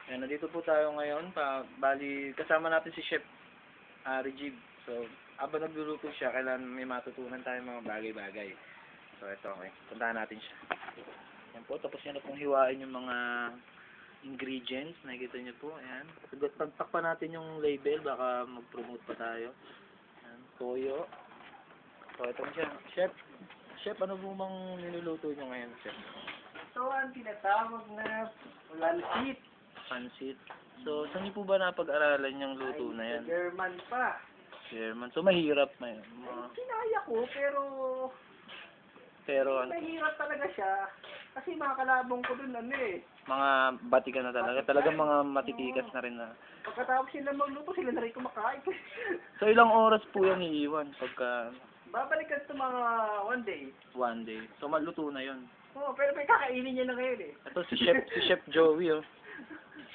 Ayan, nandito po tayo ngayon. Bali, kasama natin si Chef Regib. So, habang nagluluto siya, kailangan may matutunan tayo mga bagay-bagay. So, ito, okay. Puntahan natin siya. Ayan po, tapos niya na pong hiwain yung mga ingredients. Nakikita niyo po, ayan. Pagtakpan natin yung label, baka mag-promote pa tayo. Ayan, toyo. So, ito siya. Chef, ano po bang niluluto niyo ngayon, Chef? Ito ang tinatawag na lansit. Pansit. So, saan niyo po ba napag-aralan yung luto na yan? German pa. German. So, mahirap na yun. Kinaya ko, Pero, mahirap talaga siya. Kasi mga kalabong ko dun, mga batikan na talaga. Talagang mga matitikas na rin na. Pagkatapos sila magluto, sila na rin kumakain. So, ilang oras po yan iiwan pagka Babalikan ito mga one day. So, maluto na yun. Oo, pero may kakainin niya na ngayon Ito si Chef Joey, oh.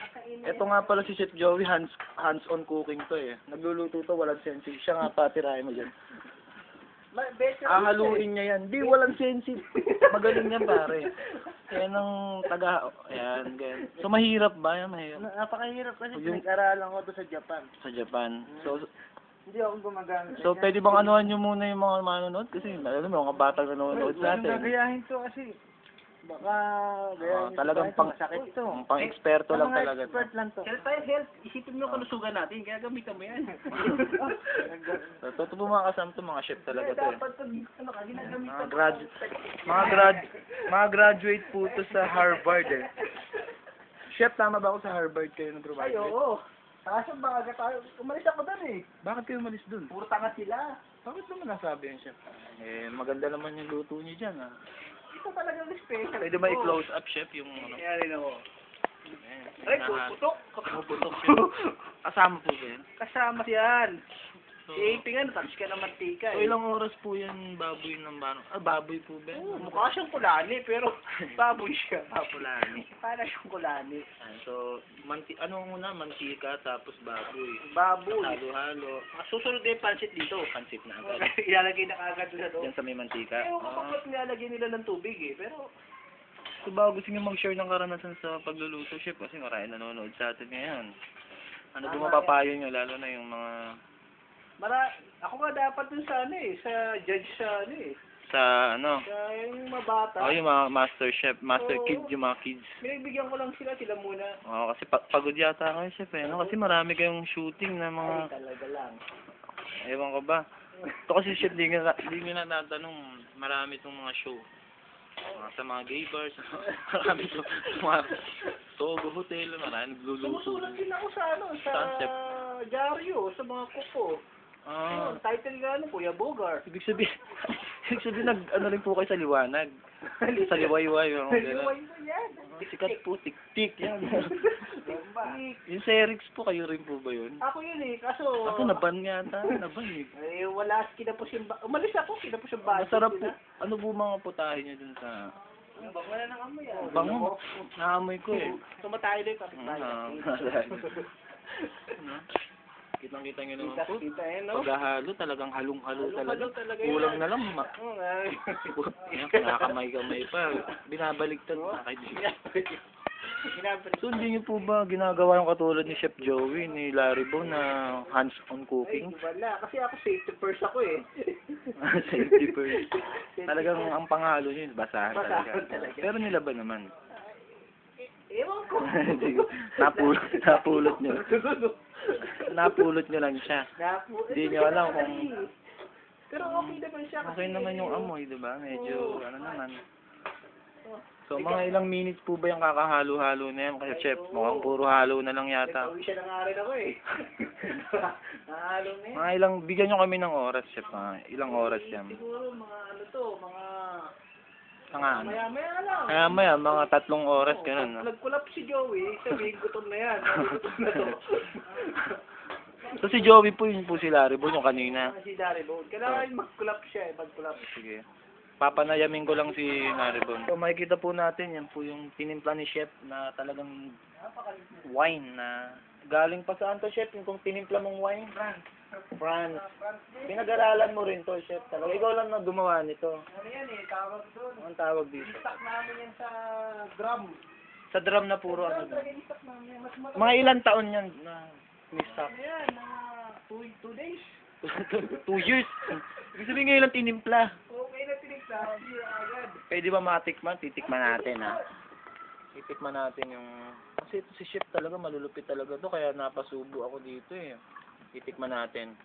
Kakainin Ito nga pala si Chef Joey, hands-on cooking to eh. Nagluluto to, walang sensi. Siya nga patirahin mo dyan. Haluin niya yan. Di, walang sensi. Magaling yan, pare. Yan ang ayan, ganyan. So, mahirap ba yan? Mahirap. Napakahirap kasi Yung- pinag-aralan ko to sa Japan. Sa Japan. So, Hindi ako gumagamit. pwede bang anuhan nyo muna yung mga manonood? Kasi, alam mo, mga batang nanonood Yung natin. gagayahin to kasi baka gayahin Talagang sakit to. pang-eksperto lang Mga talaga. expert lang to. Kaya tayo health, isipin mo kalusugan natin, kaya gamitan mo yan. So, totoo po mga kasama to, mga chef talaga to eh. Dapat pag ginagamit Mga graduate po to sa Harvard eh. Chef, tama ba ako sa Harvard kayo Ay, nag-graduate? oo. Kaso baka tayo, umalis ako doon Bakit kayo umalis dun? Puro tanga sila. Bakit naman nasabi yung chef? Maganda naman yung luto niyo dyan ah. Ito talagang special. Pwede ba i-close up chef yung ano? Kaya rin ako. Ayan, Ay, puputok. Puputok chef. Kasama po ba yun? Kasama yan. So, Ipingan, tapos ka ng mantika so ilang oras po yan baboy ng bano? Baboy po ba? Oo, mukha siyang kulani, pero baboy siya. Papulani. Para siyang kulani. So, ano muna? Mantika, tapos baboy. Baboy. Halo-halo. Susunod na yung pansit dito. Pansit na agad. Ilalagay na kagad nila doon. Yan sa may mantika. Ewan ko pa ba't nilalagay nila ng tubig pero So, bago gusto nyo mag-share ng karanasan sa pagluluto, chef, kasi marami nanonood sa atin ngayon. Ano ba mapapayo nyo, lalo na yung mga ako nga dapat dun sa sa judge sa sa ano? sa yung mabata. Yung mga master chef, master Oo. kids, yung mga kids. Binagbigyan ko lang sila muna. Kasi pagod yata kayo, chef, eh, no? Kasi marami kayong shooting na mga, Ay, talaga lang. ewan ko ba. Ito kasi, chef, di nga natanong, marami itong mga show. Sa mga gay bars, marami itong mga Togo Hotel, marami nagluluto. Sumusulat din ako sa Saan, chef? dyaryo, sa mga kuko. Ayun, title nga Kuya Bogar. Ibig sabihin, ano rin po kayo sa liwanag. Sa liwayway. Liway mo yan. Sikat po, tik-tik yan. Gamba. Yung Serix po, kayo rin po ba yun? Ako yun kaso... Ako, naban yata. Naban eh. Wala, kinapos yung... Umalis ako, kinapos yung budget. Masarap po. Ano po mga putahe niyo dun sa... Wala nang amoy Bango. Naamoy ko eh. Tumatay na yung kapitbahay. Kitang-kita nyo naman po. Kita no? Paghahalo, talagang halong-halo talaga. talaga Kulang yan. na lang. Oo nga. Nakakamay-kamay pa. Binabaliktad. Ginabalik. So, hindi niyo po ba ginagawa yung katulad ni Chef Joey, ni Larry Bo na hands-on cooking? Ay, wala. Kasi ako safety first ako Safety first. Talagang ang panghalo niyo, basahan Basahan talaga. talaga. Pero nilaban naman. Ewan ko. Napulot niyo. Napulot niyo lang siya. Hindi niyo alam kung... Pero okay naman siya. Okay naman yung amoy, di ba? Medyo, ano naman. So, mga ilang minutes po ba yung kakahalo-halo na yan? Kasi, chef, mukhang puro halo na lang yata. Nagpawin siya na nga rin ako Nahalo na yan. Mga ilang, bigyan nyo kami ng oras, chef. Ilang oras yan? Siguro, mga Maya-maya lang. Maya-maya, mga 3 oras, ganun. Nagkulap si Joey, sabihin gutom na yan. Gutom na to. So, si Joey po, yun po si Larry Bo, yung kanina. Si Dari Bone. Kailangan magkulap siya magkulap. Sige. Papanayamin ko lang si Larry Bo. So, makikita po natin, yan po yung tinimpla ni chef na talagang wine na galing pa saan to, chef? Yung kung tinimpla mong wine? France. Pinag-aralan mo rin to, chef. Talaga, ikaw lang na gumawa nito. Ano yan tawag doon. Anong tawag dito? Stock namin yan sa drum. Sa drum na puro ano doon. Stock namin. Mga ilang taon yan na ni-stock? Ayan, mga 2 days. 2 years. Ibig sabihin ngayon lang tinimpla. Okay na tinigsa, hindi agad. Pwede ba matikman? Titikman natin, ha? Titikman natin yung... Kasi ito si Chef talaga, malulupit talaga to kaya napasubo ako dito, eh. Titikman natin.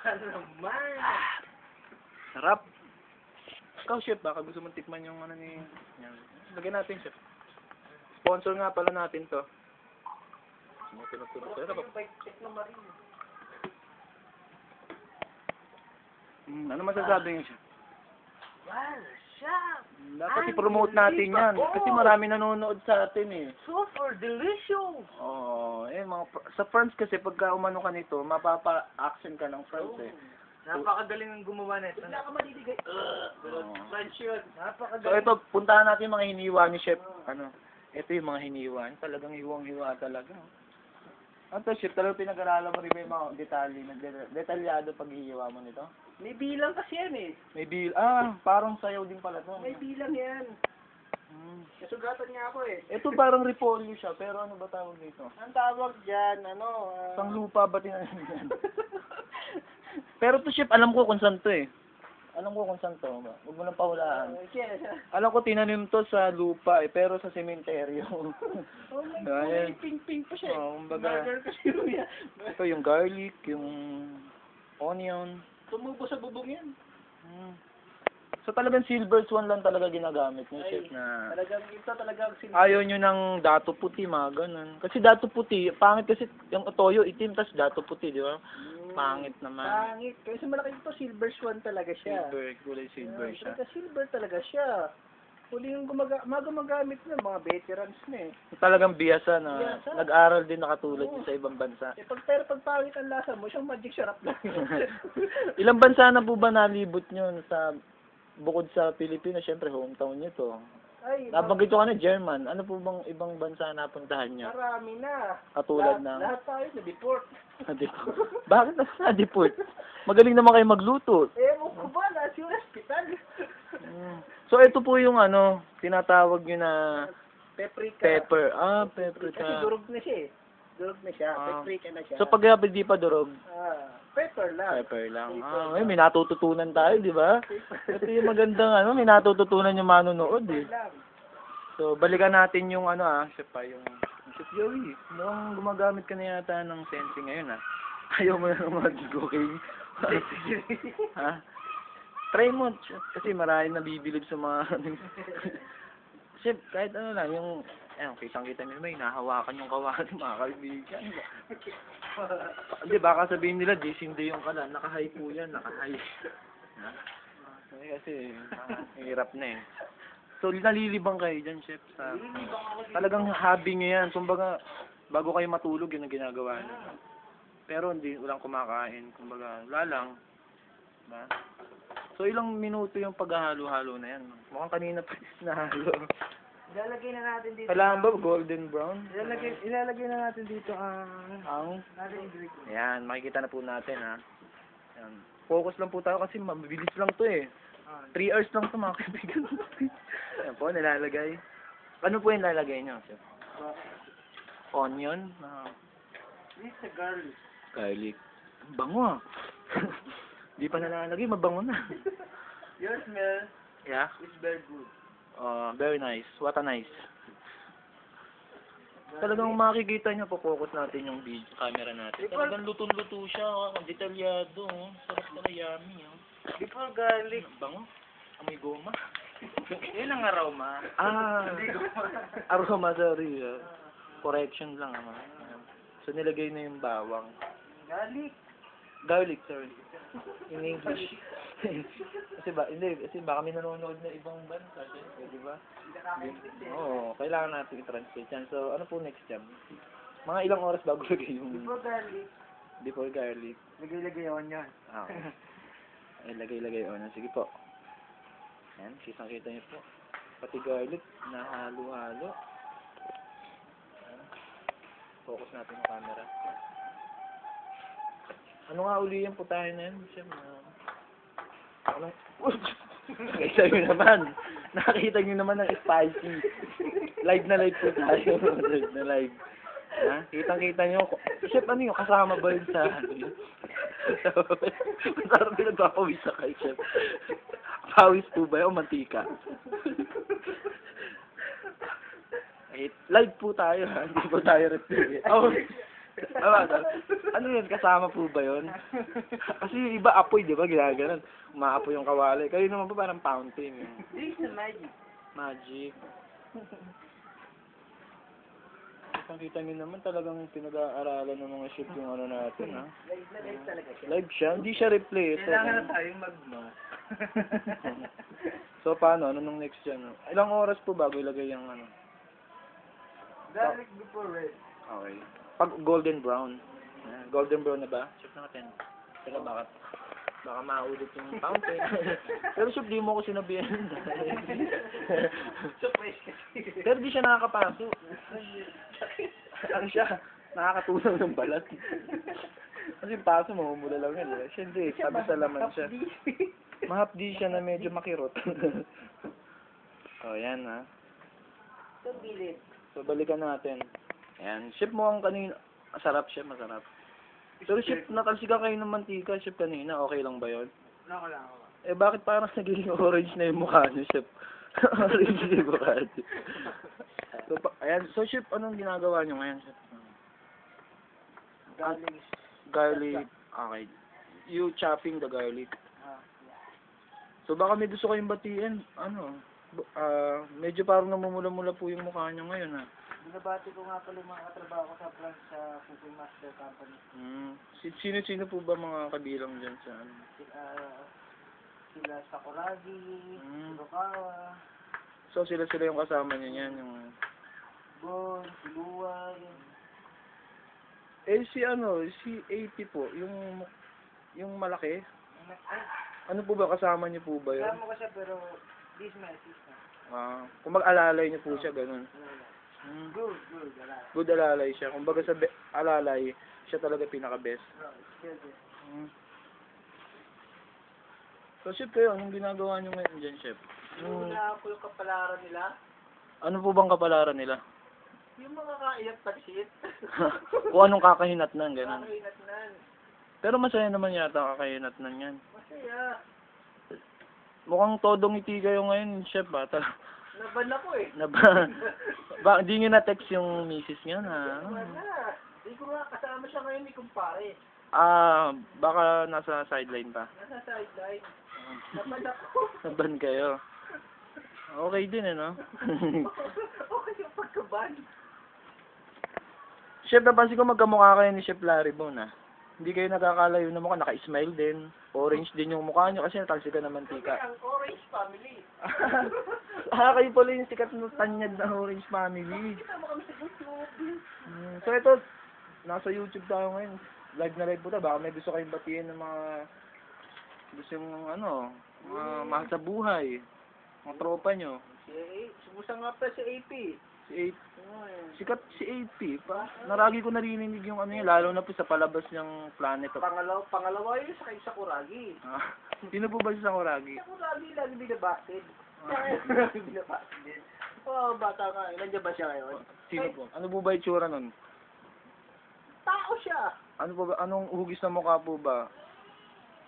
Ano naman? Sarap! Ikaw, Chef, baka gusto mong tikman yung ano ni... Yan. Lagyan natin, Chef. Sponsor nga pala natin to. Tinutulog. Yung bike na marin. Ano masasabi niyo, Chef? Wow, siya! Dapat i-promote natin yan. Kasi marami nanonood sa atin, eh. Super delicious! Oo, sa France kasi pagka umano ka nito, mapapa-action ka ng France, eh. Napakagaling ng gumawa nito. Wala ka malibigay. French yun. So Napakagaling. ito, puntahan natin yung mga hiniwa ni Chef. Ito yung mga hiniwa. Talagang hiwang-hiwa talaga. Ano to, Chef? Talagang pinag-aralan mo rin ba yung mga detalye, detalyado pag-hiwa mo nito? May bilang kasi yan eh. May parang sayaw din pala to. May bilang yan. Kasugatan niya ako eh. Ito parang repolyo siya, pero ano ba tawag dito? Ang tawag dyan, Sang lupa ba tinanim yan? Pero to, Chef, alam ko kung saan to, eh. Alam ko kung saan to. Huwag mo nang pahulaan. Alam ko tinanim to sa lupa, eh, pero sa sementeryo. Oh my Ayan. God, pink-pink pa siya. Oo, kumbaga. Burger kasi yun. Ito yung garlic, yung onion. Tumubo sa bubong yan. So talagang silver swan lang talaga ginagamit ni Chef na Talagang ito talagang ayaw nyo ng dato puti, mga ganun. Kasi dato puti, pangit kasi yung toyo itim, tas dato puti, di ba? Pangit naman. Pangit. Kasi malaki ito, silver swan talaga siya. Silver, kulay silver siya. Talaga silver talaga siya. Huli yung gumagamit na, mga veterans na eh. Talagang biyasa na Biyasa. nag-aral din nakatulad din sa ibang bansa. Pero pag pangit ang lasa mo, siyang magic syrup lang. Ilang bansa na po ba nalibot nyo sa bukod sa Pilipinas? Syempre hometown nyo to. Ay, Nabanggit ko na German. Ano po bang ibang bansa napuntahan nyo? marami na. Katulad ng... Lahat tayo na-deport. Na-deport. Bakit na-deport? Magaling naman kayo magluto. Ewan ko ba, nasa yung hospital. So, ito po yung tinatawag nyo na Paprika. pepper. Kasi Paprika. durog na siya eh. Durog na siya. Ah. Paprika na siya. So, pag di pa durog, Pepper lang. pepper lang. Pepper May natututunan tayo, di ba? Ito yung magandang may natututunan yung manonood, eh. lang. So, balikan natin yung Chef yung Chef Joey. Mukhang gumagamit ka na yata ng sensing ngayon, Ayaw mo na mag-cooking. Ha? Try mo, Chef, kasi marami nabibilib sa mga... Chef, kahit ano lang, yung... kitang-kita nyo, may nahawakan yung kawali, mga kaibigan. Hindi, baka sabihin nila, J-Sinde yung kala. Naka-high po yan, naka-high. Kasi, hirap na eh. So, nalilibang kayo dyan, Chef, sa... Talagang hobby nyo yan. Kumbaga, bago kayo matulog, yun ang ginagawa nyo. Pero walang kumakain. Kumbaga, wala lang. Diba? So, ilang minuto yung paghahalo-halo na yan. Mukhang kanina pa nahalo. Ilalagay na natin dito. Kailangan ba golden brown? Ilalagay na natin dito ang ingredient. Ayan, makikita na po natin, Ayan. Focus lang po tayo kasi mabilis lang to eh. 3 hours lang to, mga kaibigan. Ayan po, nilalagay. Ano po yung nilalagay nyo, Chef? Onion? This is garlic. Garlic. Bango, Di pa nalalagay, mabango na. Your smell Yeah? is very good. Very nice. What a nice. Talagang makikita nyo, focus natin yung video, camera natin. Talagang lutong-luto siya, detalyado. Sarap na yummy. Before garlic, Bango. Amoy goma. yun ang aroma. Aroma, sorry. Correction lang. So, nilagay na yung bawang. Garlic. Garlic, sorry. In English. kasi baka may nanonood na ibang bansa, di ba? Oo, kailangan natin i-translate yan. So, ano po next yan? Mga ilang oras bago lagay yung... Before garlic. Before garlic. Lagay onion. Lagay onion. Sige po. Yan, kitang-kita niyo po. Pati garlic, nahalo-halo. Focus natin yung camera. Ano nga uli yung putahe na yan? Siyempre, Nakita nyo naman. Nakita nyo naman ng spicy. Live na live po tayo. Live na live. Ha? Kitang-kita nyo. Chef, ano yung kasama ba yun sa ano yun? Masarap yung nagpapawis sa kay Chef. Pawis po ba yun o mantika? Live po tayo ha. Hindi po tayo replay. Oh. Ano yun? Kasama po ba yun? Kasi yung iba apoy, di ba? Ginaganon. Umaapoy yung kawali. Kayo naman po parang fountain. This is magic. Magic. Kita nyo naman talagang pinag-aaralan ng mga chef yung ano natin, ha? Live na live talaga siya. Live siya? Hindi siya replay. Kailangan na tayong mag-mask. So, paano? Ano nung next dyan? Ilang oras po bago ilagay yung ano? Garlic before red. Okay. Pag golden brown. Golden brown na ba? Chef natin. Pero baka maulit yung fountain. Pero chef, di mo ko sinabihan. Surprise kasi. Pero di siya nakakapaso. Ano siya? Nakakatunaw ng balat. Kasi yung paso, mamumula lang yan. Eh. Siya hindi, sabi sa laman siya. Mahapdi siya na medyo makirot. Yan ha. So, bilit. So, balikan natin. Ayan. Chef mo ang kanina. Masarap siya, masarap. Pero chef, natalsikan kayo ng mantika, chef kanina. Okay lang ba yun? Wala ko lang ako. Eh, bakit parang nagiging orange na yung mukha niyo, chef? Orange na yung mukha niyo. So, ayan. So, chef, anong ginagawa niyo ngayon, chef? Garlic. Garlic. Okay. You chopping the garlic. Yeah. So, baka may gusto kayong batiin. Ano? Medyo parang namumula-mula po yung mukha niyo ngayon, ha? Binabati ko nga pala yung mga katrabaho ko sa France sa Cooking Master Company. Sino-sino po ba mga kabilang dyan sa ano? Sila Sakuragi, Kurokawa, So, sila yung kasama niyo yan, yung... Bon, Siluway. Eh, si AP po, yung malaki. Ano po ba, kasama niyo po ba yun? Kasama ko siya pero this my assistant. Kung mag-alalay niyo po siya, ganun. Good, wala. Good alalay siya. Kung baga sa alalay, siya talaga pinaka-best. So, chef kayo, anong ginagawa niyo ngayon dyan, chef? Wala po yung kapalaran nila. Ano po bang kapalaran nila? Yung mga kaiyak pansit. Kung anong kakahinatnan, ganun. Kakahinatnan. Pero masaya naman yata kakahinatnan yan. Masaya. Mukhang todong ngiti kayo ngayon, chef, bata. Naban ako eh. Hindi nyo na-text yung misis nyo na? Naban na. Hindi ko nga kasama siya ngayon ni kumpare. Baka nasa sideline pa. Nasa sideline. Naban ako. Naban kayo. Okay din, no? Okay yung pagkaban. Chef, napansin ko magkamukha kayo ni Chef Larry Bone, ha? Hindi kayo nagkakalayo na mukha, naka-smile din. Orange din yung mukha nyo kasi natalsikan ng mantika. Ang Orange Family. Kayo pala yung sikat ng tanyag na Orange Family. Kita mo kami sa YouTube. So ito, nasa YouTube tayo ngayon. Live na live po tayo. Baka may gusto kayong batiin ng mga gusto yung mga mahal sa buhay. Mga tropa nyo. Sumusa nga pa si AP. Si AP. Sikat si AP. Naragi ko narinig yung ano yun, lalo na po sa palabas ng Planet of... Pangalawa yun sa kay Sakuragi. Sino po ba si Sakuragi? Sakuragi lagi binabasted. Lagi binabasted din. Bata nga. Nandiyan ba siya ngayon? Sino po? Ano po ba itsura nun? Tao siya. Ano po ba? Anong hugis na mukha po ba?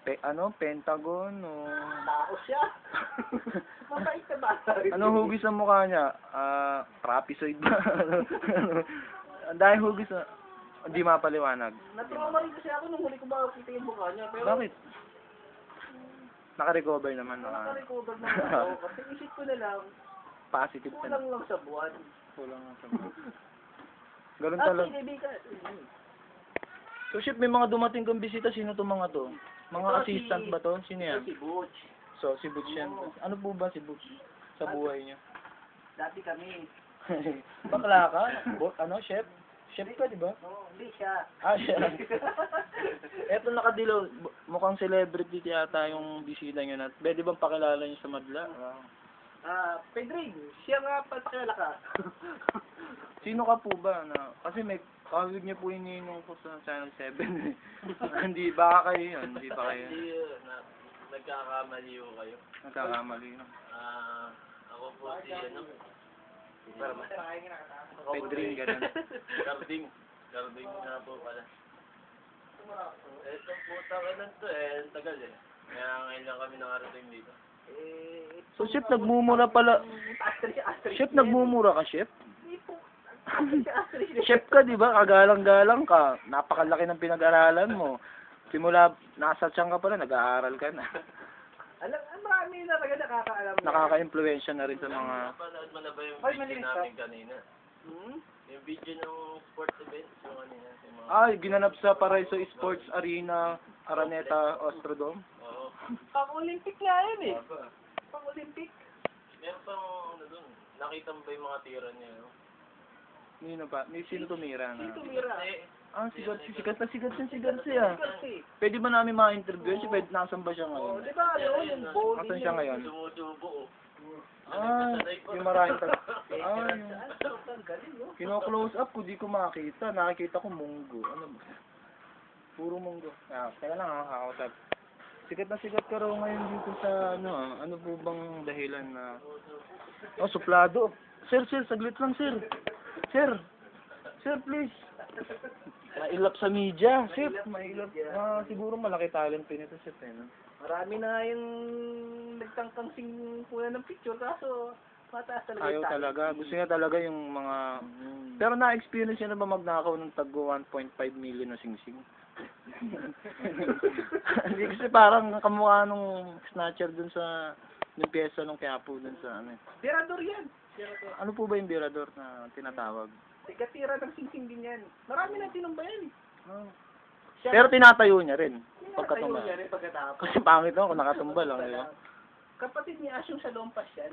Pentagon o... Tao siya. Mabait na bata. Anong hugis ng mukha niya? Trapezoid ba? Ang dahil hugis na... Hindi mapaliwanag. Natrauma rin kasi ako nung huli ko makakita yung mukha niya. Pero Bakit? Naka-recover naman. naka-recover naman ako. Kasi isip ko na lang, Positive ka na. kulang lang sa buwan. Kulang lang sa mga. Ganun talaga. Kaibigan. So, Chef, may mga dumating kang bisita. Sino to mga to? Mga Ito assistant ba to? Sino yan? Si Butch. So, si Butch yan. Ano po ba si Butch sa buhay niya? Dati kami. Bakla ka? Chef? Chef ka, di ba? Oo, hindi siya. Siya. Eto nakadilaw. Mukhang celebrity yata yung bisita niyo na. Pwede bang pakilala niyo sa madla? Pedring, siya nga patakilala ka. Sino ka po ba? Kasi may kawig niyo po iniinom ko sa Channel 7. Hindi, baka kayo yun. Hindi pa kayo. nagkakamali ho kayo. Nagkakamali na. Ako po si Pedring, ganun. Garding. Garding nga po pala. Ito puta ka lang to ang tagal eh. Kaya ngayon lang kami nakarating dito. So, chef, nagmumura pala. Chef, nagmumura ka, chef? Chef ka, di ba? Kagalang-galang ka. Napakalaki ng pinag-aralan mo. Simula, nasa tiyan ka pala, nag-aaral ka na. Alam, marami na talaga nakakaalam. Nakaka-influensya na rin sa mga... Napanood mo na ba yung Ay, video malinis namin kanina? Hmm? Yung video ng sports event, yung kanina. Yung mga... Ay, ginanap sa Paraiso Sports Arena, Araneta, Ostrodome. Oo. Pang-Olympic nga yan eh. Aba. Pang-Olympic. Meron pang ano dun. Nakita mo ba yung mga tira niya? No? Nino ba? May sino tumira na? Sino tumira? Sikat na sikat siya. Kasi, Pwede ba namin ma-interview siya? Pwede, nasan ba siya oh, ngayon? di ba, yun, yung body Asan siya ngayon? Sumusubo oh. Yung maraming tag... yung... Ang galing, no? Kino-close up ko, di ko makita. Nakikita ko munggo. Ano ba? Puro munggo. Kaya lang nakakausap. Sikat na sikat ka raw ngayon dito sa ano ano po bang dahilan na... Oh, suplado. Sir, saglit lang, sir. Sir, please. Mailap sa media, chef. Mailap. Siguro malaki talent din ito, chef. No? Marami na yung nagtangkang singpuna ng picture, kaso mataas talaga Ayaw yung talent. talaga. Gusto niya talaga yung mga... Pero na-experience niya na ba magnakaw ng taggo 1.5 million na sing-sing? Hindi kasi parang kamukha nung snatcher dun sa... yung pyesa nung Quiapo dun sa ano. Tirador yan. Ano po ba yung birador na tinatawag? Tigatira ng sing-sing din yan. Marami na tinumbayan. Pero tinatayo niya rin. Tayo Pagkatumba. niya rin pagkatapos. Kasi pangit ako, nakatumba lang. Di ba? Kapatid ni Asyong Salompas yan.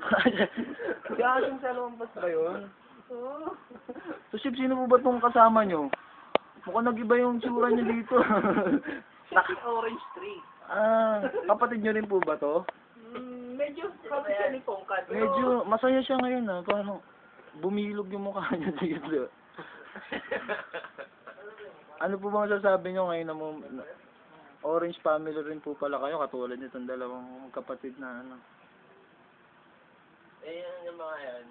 Si Asyong Salompas ba yun? Oo. So, Chef, sino po ba itong kasama nyo? Mukhang nag-iba yung tsura niya dito. Siya si Orange Tree. Kapatid nyo rin po ba to? Medyo kapatid siya ni Pongkad. Medyo masaya siya ngayon ha. Parang bumilog yung mukha niya dito. Ano po ba masasabi nyo ngayon na Orange family rin po pala kayo, katulad nitong dalawang kapatid na ano? Yan yung mga yan.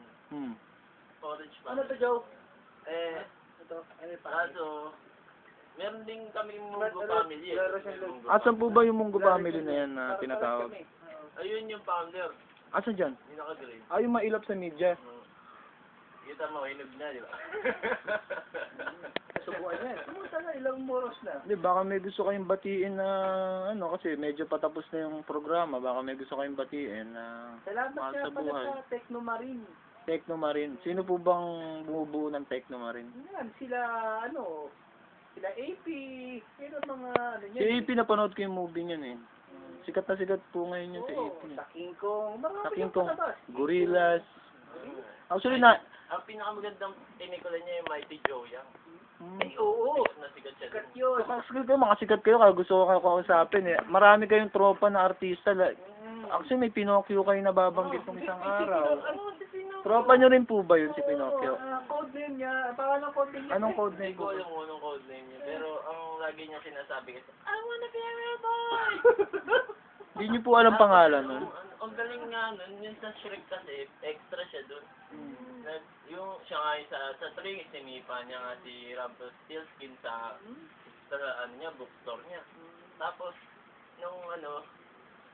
Orange pa. Ano to, Joe? Ito. Kaso, meron din kaming Munggo family. Asan po ba yung Munggo family na yan na tinatawag? Ayun yung founder. Asan dyan? Yung naka-green. Yung mailap sa media. Kita mo, hinog na, di ba? Subukan yan. Kumusta na? Ilang moros na? Hindi, baka may gusto kayong batiin na, kasi medyo patapos na yung programa, baka may gusto kayong batiin na Salamat mahal nga sa pala buhay. sa Technomarine. Technomarine. Sino po bang bumubuo ng Technomarine? Yan, sila AP, sino mga Si AP, napanood ko yung movie niyan eh. Sikat na sikat po ngayon yun si AP. Sa King Kong, marami Sa King yung Kong, palabas. Gorillas. Actually, Ang pinakamagandang pelikula niya yung Mighty Joe Young. Ay, oo. Na sigat siya Sikat dun. yun. Sikat kayo, mga sikat kayo, kaya gusto ko kayo kausapin eh. Marami kayong tropa na artista. Actually, may Pinocchio kayo nababanggit ng isang araw. Ano si Pinocchio? Tropa nyo rin po ba yun si Pinocchio? Code name niya. Pangalang code name niya. Anong code Hindi name ko po? alam kung anong code name niya. Pero ang lagi niya sinasabi kasi, I wanna be a real boy! Hindi nyo po alam pangalan nun. Ang galing nga nun, yung sa Shrek kasi, extra siya dun. Yung siya nga yung sa 3, sinipa niya nga si Rumpelstiltskin sa ano niya, bookstore niya. Tapos, nung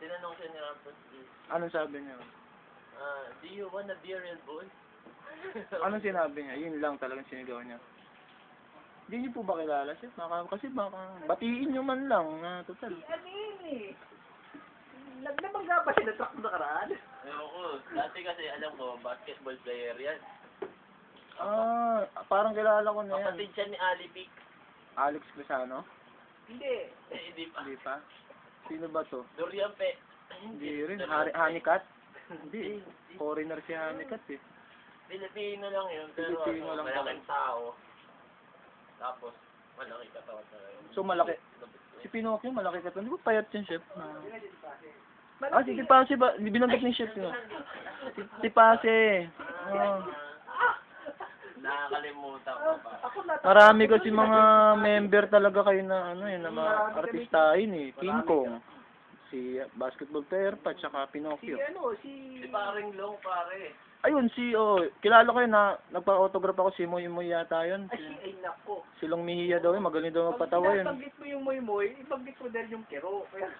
tinanong siya ni Rumpelstiltskin, Anong sabi niya? do you wanna be a real boy? Anong sinabi niya? Yun lang talagang sinigaw niya. Hindi niyo po ba kilala siya? Kasi baka batiin niyo man lang na total. Ano yun eh? Nagbangga pa siya na truck nakaraan. Ayoko. Dati kasi alam ko, basketball player yan. Parang kilala ko na yan. Kapatid siya ni Ali Pic. Alex Crisano? Hindi. Hindi pa. Hindi pa. Sino ba to? Dorian Pe. Hindi rin. Hanikat? Hindi. Foreigner si Hanikat eh. Filipino lang yun, pero Filipino lang malaking tao. Tapos, malaki katawan talaga. So malaki. Si Pinocchio malaki ka to. Hindi ba payat yung chef? Si Malaki. Tipase ba? Binanggit ni chef yun. Tipase. Nakakalimutan ko pa. Ako na. Marami kasi mga member talaga kayo na na mga artistahin eh. King Kong. Si basketball player pa, tsaka Si Pinocchio. Si paring long, pare. Ayun, kilala ko yun na, nagpa-autograph ako si Moy Moy yata yun. Ay nako. Si Long Mejia daw yun, magaling daw magpatawa yun. Pag mo yung moy-moy, ibanggit mo dahil yung kero. Kaya,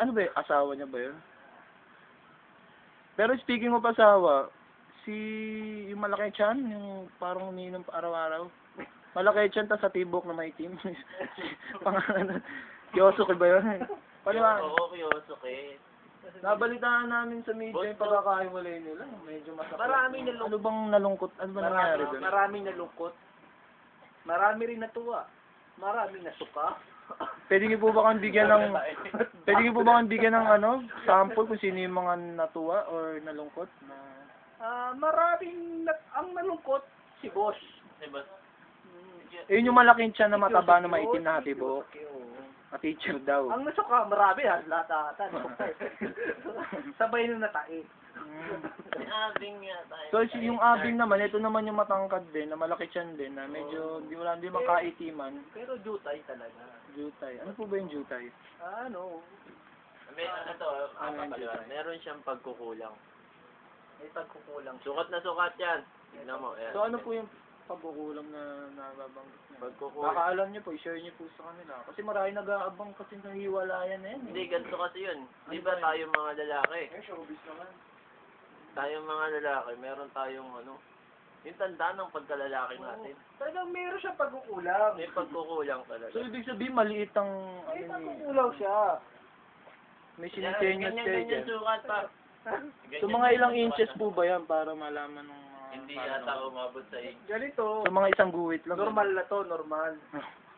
Ano ba yun? Asawa niya ba yun? Pero speaking of asawa, yung malaki tiyan, yung parang umiinom pa araw-araw. Malaki tiyan, tas sa tibok na may team. Pangalan, Kyosuke ba yun? Paliwanag. Oo, Kiyosuke. Nabalitaan namin sa media yung pagkakahiwalay nila. Medyo masakit. Maraming nalungkot. Ano bang nalungkot? Ano ba nangyari doon? Maraming nalungkot. Marami rin natuwa. Maraming nasuka. Pwede niyo po ba kang bigyan ng sample kung sino yung mga natuwa or nalungkot? Ang nalungkot, si boss. Diba? Yun yung malaking tiyan na mataba na maitim na hatibo. A-teacher daw. Ang nasuka, marami ha. Lahat ata. Sabay na natain. Si Abing yata. So yung abing naman, ito naman yung matangkad din, na malaki tiyan din, na medyo hindi makaitiman. Pero jutay talaga. Jutay. Ano po ba yung jutay? May meron siyang pagkukulang. May pagkukulang. Sukat na sukat yan. Tignan mo. Ayan. So ano po yung pagkukulang na nababanggit niya? Pagkukulang. Baka alam niyo po, i-share niyo po sa kanila. Kasi marami nag-aabang kasi ng hiwalayan na yan. Hindi, ganito kasi yun. Di ba tayong mga lalaki? Showbiz naman. Tayong mga lalaki, meron tayong yung tanda ng pagkalalaki natin. Talagang meron siya pagkukulang. May pagkukulang talaga. So ibig sabihin, maliit ang May pagkukulang siya. may sinitenyas kayo Ganyan dyan. sukat pa. So mga ilang inches po ba yan para malaman ng mga... Hindi yata umabot sa Ganito. So mga isang guhit lang. Normal na to, normal.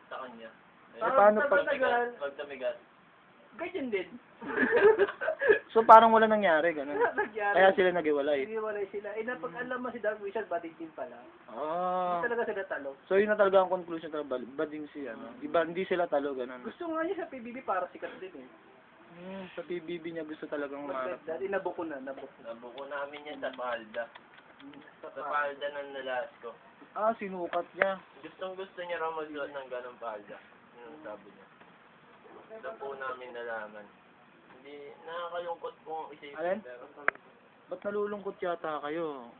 sa kanya. paano pag- Pag tumigas? Ganyan din. So parang wala nangyari, ganun. Nagyari. Kaya sila nag-iwalay. Nag-iwalay sila. Napag-alam mo si Dark Wizard, bading din pala. Ah. Hindi talaga sila talo. So yun na talaga ang conclusion talaga, bading si Iba, hindi sila talo, ganun. Gusto nga niya sa PBB para sikat din eh. Sa PBB niya gusto talagang umarap. Dati nabuko na. Nabuko namin yan sa palda. Sa palda ng Nalasco. Sinukat niya. Gustong gusto niya raw magsuot ng ganong palda. Yun ang sabi niya. Ito po namin nalaman. Hindi, nakakalungkot pong isipin. Alin? Pero, Ba't nalulungkot yata kayo?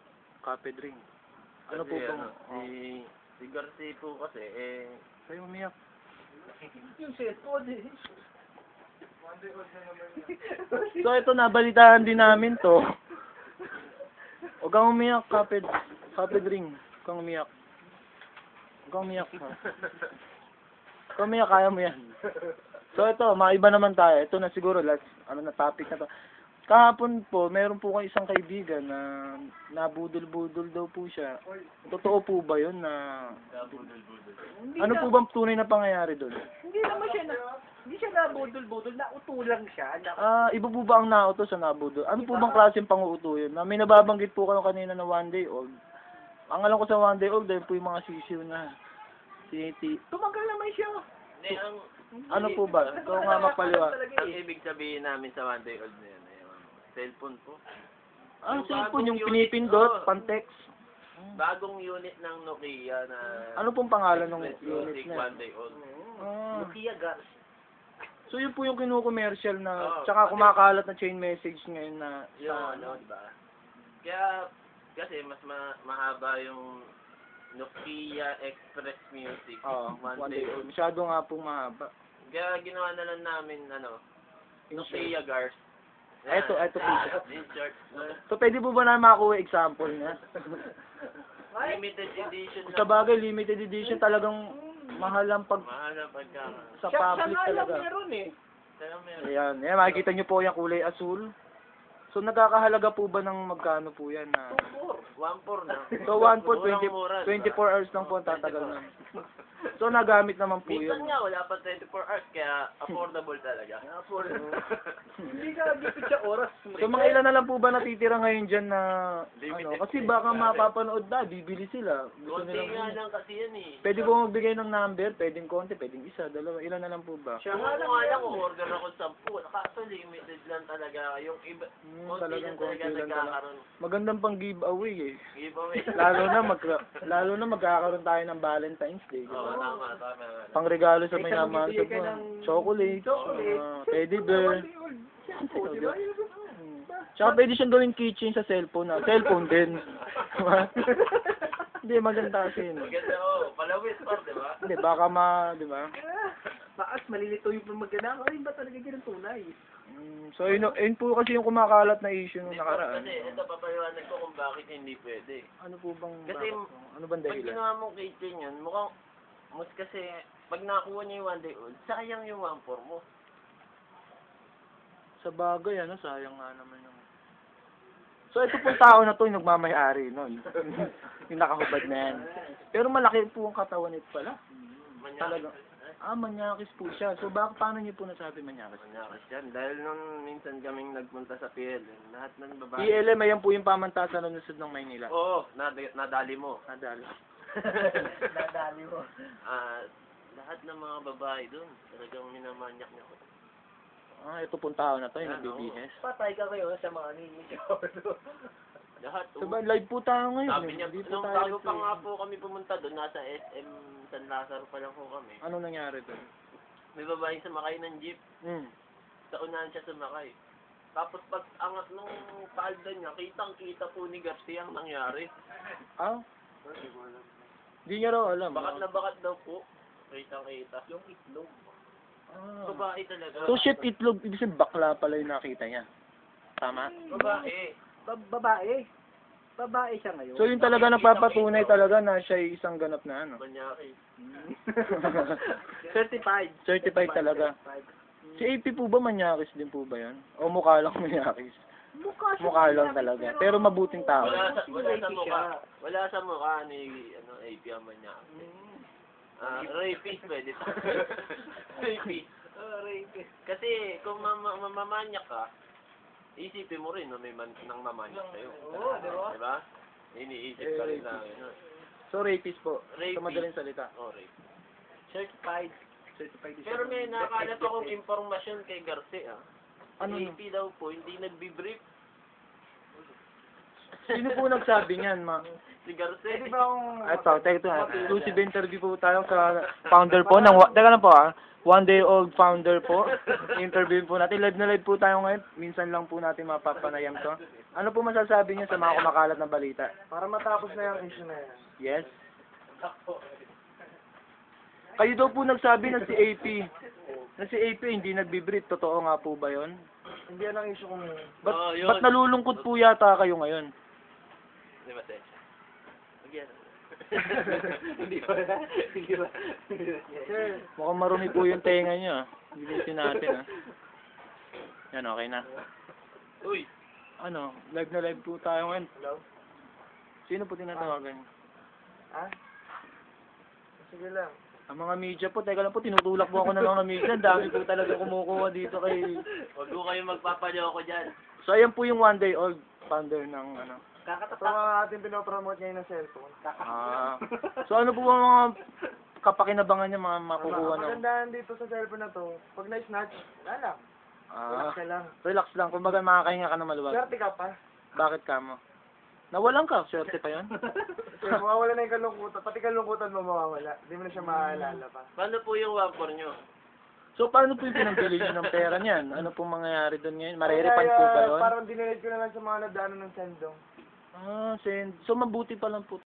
Cafe drink. Ano po kasi, bang... si Garcia po kasi, Kayo umiyak. Yung cellphone eh. So ito, nabalitaan din namin to. Huwag kang umiyak, Cafe drink. Huwag kang umiyak. Huwag kang umiyak. Huwag kang umiyak, kaya mo yan. So ito, maiba naman tayo. Ito na siguro, last, topic na to. Kahapon po, meron po kayo isang kaibigan na nabudol-budol daw po siya. Totoo po ba yun na... Ano po bang tunay na pangyayari doon? Hindi naman siya hindi siya nabudol-budol, nautulang siya. Iba po ba ang nauto sa nabudol? Ano po bang klaseng panguuto yun? Na may nababanggit po kayo kanina na one day old. Ang alam ko sa one day old, dahil po yung mga sisiw na Tumagal naman siya. hindi, Ano po ba? Ito nga magpaliwa. ang ibig sabihin namin sa one day old na yun, cellphone po. Cellphone yung pinipindot, pan-text. Bagong unit ng Nokia na Ano pong pangalan ng Express unit Music na? one day old. Nokia gas. So yun po yung kinukomercial na, Oo. tsaka kumakalat na chain message ngayon na Yung sa diba? Kaya, kasi mas mahaba yung Nokia Express Music. one day old. Masyado nga pong mahaba. Kaya ginawa na lang namin, Nokia Gars. Eto po siya. In short, So pwede po ba na makuha example niya? limited edition Sa bagay, limited edition talagang mahal ang Mahal na pagka. sa Siya public nga lang talaga. meron eh. Kaya meron. Ayan, makikita niyo po yung kulay asul. So nagkakahalaga po ba ng magkano po yan na? 1-4 na. So 1 for Murang-mura, 24 hours lang po ang tatagal na. So nagamit naman po Minsan yun. nga, wala pa 24 hours, kaya affordable talaga. Hindi ka gipit sa oras. So mga ilan na lang po ba natitira ngayon dyan na Limited kasi edition. baka mapapanood na, bibili sila. Gusto Konti nga nilang lang kasi yan eh. pwede po magbigay ng number, pwedeng konti, pwedeng isa, dalawa, ilan na lang po ba? Siya nga lang, order ako 10. Kaso limited lang talaga. Yung iba, konti Talagang lang talaga konti lang talaga. nagkakaroon. Magandang pang giveaway eh. Giveaway. Lalo na magkakaroon tayo ng Valentine's Valentine's Day, di Oo, ba? tama. Pangregalo sa May may naman bibigay sa ka buwan. ng Chocolate, chocolate. teddy bear. Shampoo, di ba? Tsaka pwede siyang gawing keychain sa cellphone na. Cellphone din. Diba? Hindi, maganda kasi yun. Maganda, palawit par, di ba? Hindi, baka di ba? Baas, malilito yung pamagana. Ay, ba talaga ganun tunay? So, yun po kasi yung kumakalat na issue nung Hindi po, nakaraan. kasi ito papaliwanag ko kung bakit hindi pwede. Ano po bang, Kasi, ano bang Pag dahilan? ginawa mong keychain yun, mukhang, mas kasi, pag nakakuha niya yung 1 day old, sayang yung 1-4 mo. Sa bagay, sayang nga naman yung... So, ito pong tao na to yung nagmamayari nun. Yung nakahubad na yan. Pero malaki po ang katawan nito pala. Talaga. Manyakis po siya. So, paano niyo po nasabi manyakis? Manyakas yan. Dahil nung minsan kaming nagpunta sa PLM, lahat ng babae... PLM, ayan po yung pamantasan ng lungsod ng Maynila. Oo, nadali mo. Nadalo. Dadali mo. Lahat ng mga babae doon, talagang minamanyak niya ko. Ito pong tao na to yung Yan, nagbibihis. Patay ka kayo sa mga ninisigaw. Lahat, So, live po tayo ngayon. Sabi niya, Hindi po nung tayo bago pa nag-play. nga po kami pumunta doon, nasa SM San Lazaro pa lang po kami. Ano nangyari doon? May babae sumakay ng jeep, sa unahan siya sumakay. Tapos pag angat nung palda niya, kitang-kita po ni Garcia ang nangyari. Hindi niya raw alam. Bakat na bakat daw po. Kitang-kita. Yung itlog. Babae talaga. So, shit itlog, ibig sabihin bakla pala yung nakita niya. Tama? Babae. Babae. Babae siya ngayon. So, yun talaga nagpapatunay talaga na siya ay isang ganap na Manyaki. Certified. Certified talaga. Si AP po ba manyakis din po ba yan? O mukha lang manyakis? Mukha lang talaga. Pero mabuting tao. Wala sa mukha. Wala sa mukha ni AP ang manyaki. Rapist pwede pa. Rapist. Rapist. Kasi kung mamamanyak ka, isipin mo rin na may nang mamanyak sa'yo. Oo, di ba? Diba? Iniisip ka rin na yun. So, rapist po. Rapist. Sa madaling salita. Rape. Certified. Certified. Pero may nakalat akong impormasyon kay Garcia. Ano? AP daw po, hindi nagbi-brief Sino po nagsabi niyan, ma? si Garcia. Pwede ba akong... Teka, exclusive interview po tayo sa founder po ng... Teka lang po One day old founder po. Interview po natin. Live na live po tayo ngayon. Minsan lang po natin mapapanayam to. Ano po masasabi niyo sa mga kumakalat na balita? Para matapos na yung issue na yan. Yes? Kayo daw po nagsabi na si AP. Na si AP hindi nagbi-brief. Totoo nga po ba yon? Hindi yan ang issue kong... Ba't nalulungkot po yata kayo ngayon? Di ba, Sensya? Magyan. Hindi ba? Hindi ba? Sir, Mukhang marumi po yung tenga niyo. Bilisin natin Yan, okay na. Uy! Live na live po tayo ngayon. hello? Sino po tinatawagan niyo? Ha? Sige lang. Ang mga media po, teka lang po, tinutulak po ako ng mga media. Ang dami po talaga kumukuha dito kay... Huwag ko kayo magpapaloko dyan. So, ayan po yung one day old founder ng Ito ang ating pinopromote ngayon ng cellphone. So, ano po ba mga kapakinabangan niya mga makukuha ng... Magandaan dito sa cellphone na to, pag na-snatch, wala lang. Relax ka lang. Relax lang. Kumbaga makakahinga ka na maluwag. Swerte ka pa. Bakit ka mo? Nawalan ka. Swerte pa yun? Kasi mawawala na yung kalungkutan. Pati kalungkutan mo mawawala. Hindi mo na siya maaalala pa. Paano po yung wapor nyo? So, paano po yung pinangbili niyo ng pera niyan? Ano pong mangyayari doon ngayon? Marerepand po ba yun? Parang dinilid ko na lang sa mga nadaanan ng sendong. So mabuti pa lang po